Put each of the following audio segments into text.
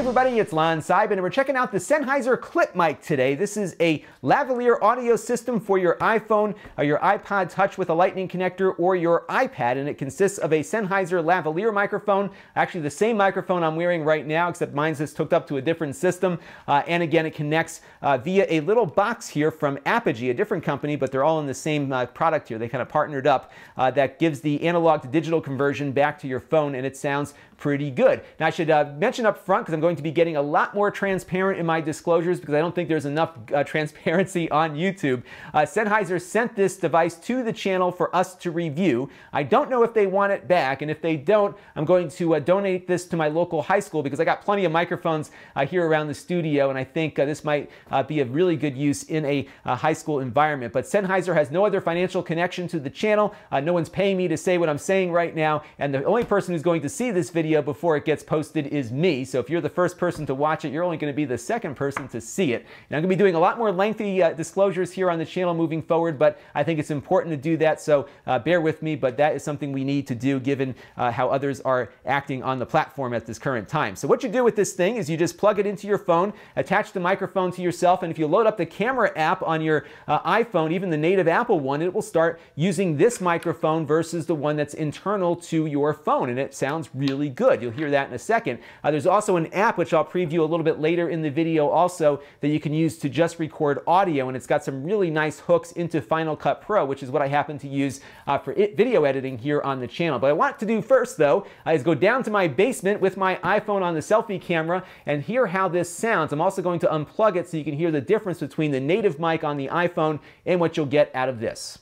everybody, it's Lon.TV, and we're checking out the Sennheiser ClipMic today. This is a lavalier audio system for your iPhone, or your iPod Touch with a lightning connector, or your iPad, and it consists of a Sennheiser lavalier microphone, actually the same microphone I'm wearing right now, except mine's just hooked up to a different system, and again, it connects via a little box here from Apogee, a different company, but they're all in the same product here. They kind of partnered up. That gives the analog to digital conversion back to your phone, and it sounds pretty good. Now, I should mention up front, because I'm going to be getting a lot more transparent in my disclosures because I don't think there's enough transparency on YouTube. Sennheiser sent this device to the channel for us to review. I don't know if they want it back, and if they don't, I'm going to donate this to my local high school because I got plenty of microphones here around the studio, and I think this might be of really good use in a high school environment. But Sennheiser has no other financial connection to the channel. No one's paying me to say what I'm saying right now, and the only person who's going to see this video before it gets posted is me. So if you're the first person to watch it, you're only going to be the second person to see it. And I'm going to be doing a lot more lengthy disclosures here on the channel moving forward, but I think it's important to do that, so bear with me, but that is something we need to do given how others are acting on the platform at this current time. So what you do with this thing is you just plug it into your phone, attach the microphone to yourself, and if you load up the camera app on your iPhone, even the native Apple one, it will start using this microphone versus the one that's internal to your phone, and it sounds really good. You'll hear that in a second. There's also an app, which I'll preview a little bit later in the video also, that you can use to just record audio, and it's got some really nice hooks into Final Cut Pro, which is what I happen to use for video editing here on the channel. But what I want to do first, though, is go down to my basement with my iPhone on the selfie camera and hear how this sounds. I'm also going to unplug it so you can hear the difference between the native mic on the iPhone and what you'll get out of this.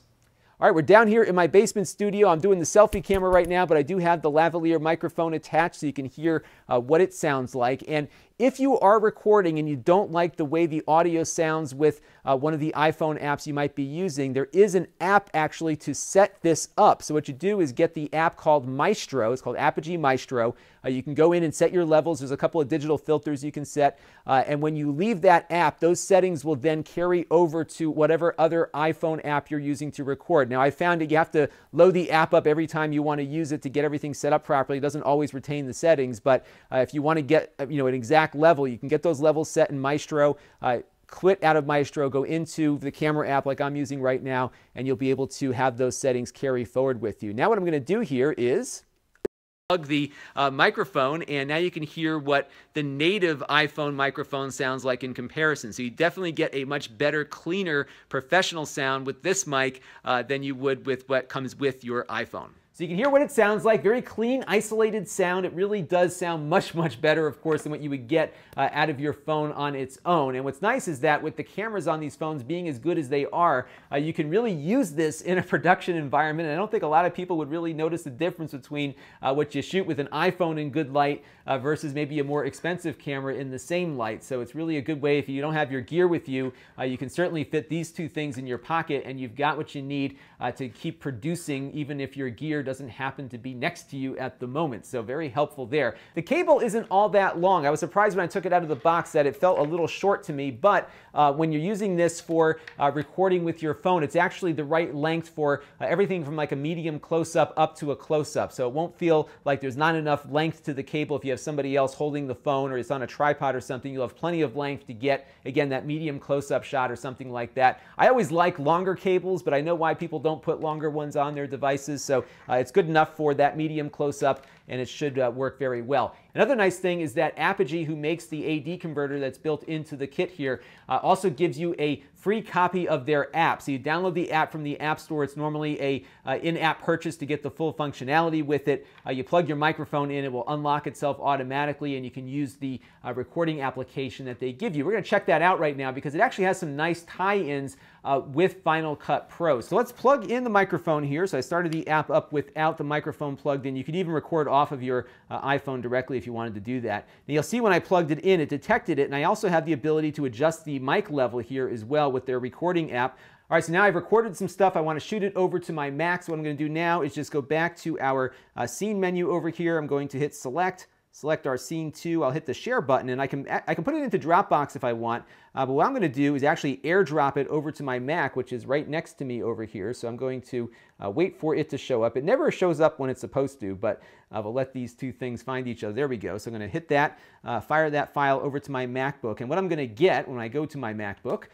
All right, we're down here in my basement studio. I'm doing the selfie camera right now, but I do have the lavalier microphone attached so you can hear what it sounds like. And if you are recording and you don't like the way the audio sounds with one of the iPhone apps you might be using, there is an app actually to set this up. So what you do is get the app called Maestro. It's called Apogee Maestro. You can go in and set your levels. There's a couple of digital filters you can set. And when you leave that app, those settings will then carry over to whatever other iPhone app you're using to record. Now, I found that you have to load the app up every time you want to use it to get everything set up properly. It doesn't always retain the settings, but if you want to get an exact level, you can get those levels set in Maestro. Quit out of Maestro, go into the camera app like I'm using right now, and you'll be able to have those settings carry forward with you. Now what I'm going to do here is plug the microphone, and now you can hear what the native iPhone microphone sounds like in comparison. So you definitely get a much better, cleaner, professional sound with this mic than you would with what comes with your iPhone. So you can hear what it sounds like, very clean, isolated sound. It really does sound much, much better, of course, than what you would get out of your phone on its own. And what's nice is that with the cameras on these phones being as good as they are, you can really use this in a production environment. And I don't think a lot of people would really notice the difference between what you shoot with an iPhone in good light versus maybe a more expensive camera in the same light. So it's really a good way if you don't have your gear with you, you can certainly fit these two things in your pocket and you've got what you need to keep producing even if your gear doesn't happen to be next to you at the moment. So very helpful there. The cable isn't all that long. I was surprised when I took it out of the box that it felt a little short to me, but when you're using this for recording with your phone, it's actually the right length for everything from like a medium close-up up to a close-up. So it won't feel like there's not enough length to the cable if you have somebody else holding the phone or it's on a tripod or something. You'll have plenty of length to get, again, that medium close-up shot or something like that. I always like longer cables, but I know why people don't put longer ones on their devices. So it's good enough for that medium close-up, and it should work very well. Another nice thing is that Apogee, who makes the AD converter that's built into the kit here, also gives you a free copy of their app. So you download the app from the App Store. It's normally a in-app purchase to get the full functionality with it. You plug your microphone in, it will unlock itself automatically, and you can use the recording application that they give you. We're going to check that out right now because it actually has some nice tie-ins with Final Cut Pro. So let's plug in the microphone here. So I started the app up without the microphone plugged in. You could even record off of your iPhone directly if you wanted to do that. Now you'll see when I plugged it in, it detected it, and I also have the ability to adjust the mic level here as well with their recording app. All right, so now I've recorded some stuff. I want to shoot it over to my Mac. So what I'm going to do now is just go back to our scene menu over here. I'm going to hit select, select our scene 2. I'll hit the share button, and I can put it into Dropbox if I want. But what I'm going to do is actually airdrop it over to my Mac, which is right next to me over here. So I'm going to wait for it to show up. It never shows up when it's supposed to, but we'll let these two things find each other. There we go. So I'm going to hit that, fire that file over to my MacBook. And what I'm going to get when I go to my MacBook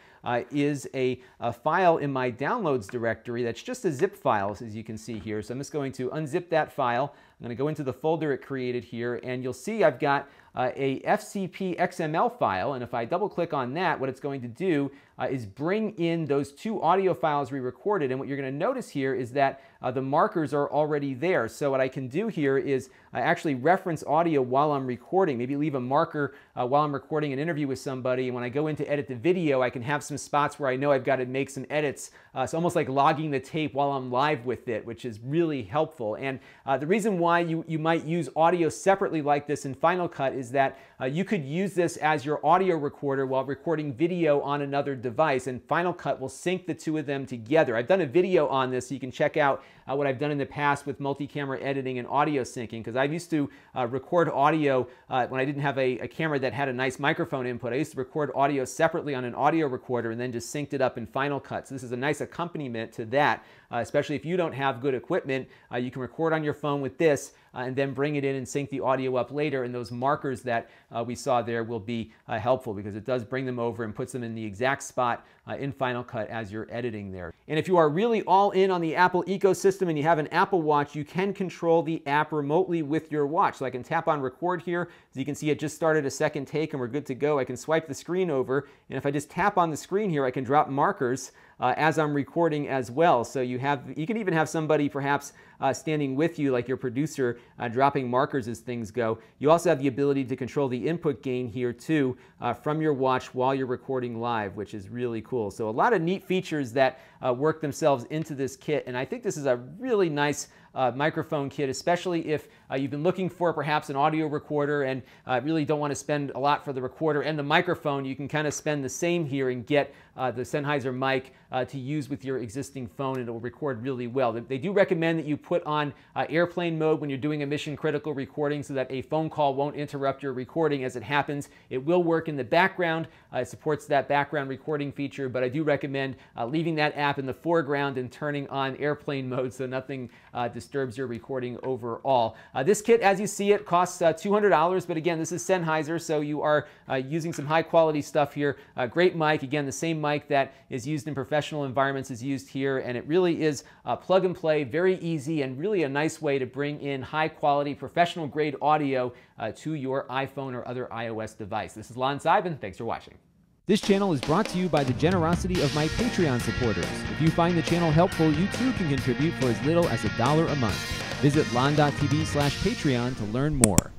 is a file in my downloads directory that's just a zip file, as you can see here. So I'm just going to unzip that file. I'm going to go into the folder it created here, and you'll see I've got a FCP XML file, and if I double click on that, what it's going to do is bring in those 2 audio files we recorded. And what you're going to notice here is that the markers are already there. So what I can do here is actually reference audio while I'm recording, maybe leave a marker while I'm recording an interview with somebody, and when I go in to edit the video, I can have some spots where I know I've got to make some edits. It's almost like logging the tape while I'm live with it, which is really helpful. And the reason why you might use audio separately like this in Final Cut is that you could use this as your audio recorder while recording video on another device, and Final Cut will sync the 2 of them together. I've done a video on this, so you can check out what I've done in the past with multi-camera editing and audio syncing, because I used to record audio when I didn't have a camera that had a nice microphone input. I used to record audio separately on an audio recorder and then just synced it up in Final Cut. So this is a nice accompaniment to that, especially if you don't have good equipment. You can record on your phone with this and then bring it in and sync the audio up later, and those markers that we saw there will be helpful because it does bring them over and puts them in the exact spot in Final Cut as you're editing there. And if you are really all in on the Apple ecosystem and you have an Apple Watch, you can control the app remotely with your watch. So I can tap on record here. As you can see, it just started a second take and we're good to go. I can swipe the screen over, and if I just tap on the screen here, I can drop markers as I'm recording as well. So you can even have somebody perhaps standing with you, like your producer, dropping markers as things go. You also have the ability to control the input gain here too from your watch while you're recording live, which is really cool. So a lot of neat features that work themselves into this kit, and I think this is a really nice microphone kit, especially if you've been looking for perhaps an audio recorder and really don't want to spend a lot for the recorder and the microphone. You can kind of spend the same here and get the Sennheiser mic to use with your existing phone, and it will record really well. They do recommend that you put on airplane mode when you're doing a mission critical recording so that a phone call won't interrupt your recording as it happens. It will work in the background. It supports that background recording feature, but I do recommend leaving that app in the foreground and turning on airplane mode so nothing disturbs your recording overall. This kit, as you see it, costs $200, but again, this is Sennheiser, so you are using some high quality stuff here. Great mic, again, the same mic that is used in professional environments is used here, and it really is plug and play, very easy, and really a nice way to bring in high quality professional grade audio to your iPhone or other iOS device. This is Lon.TV, thanks for watching. This channel is brought to you by the generosity of my Patreon supporters. If you find the channel helpful, you too can contribute for as little as $1 a month. Visit Lon.TV/Patreon to learn more.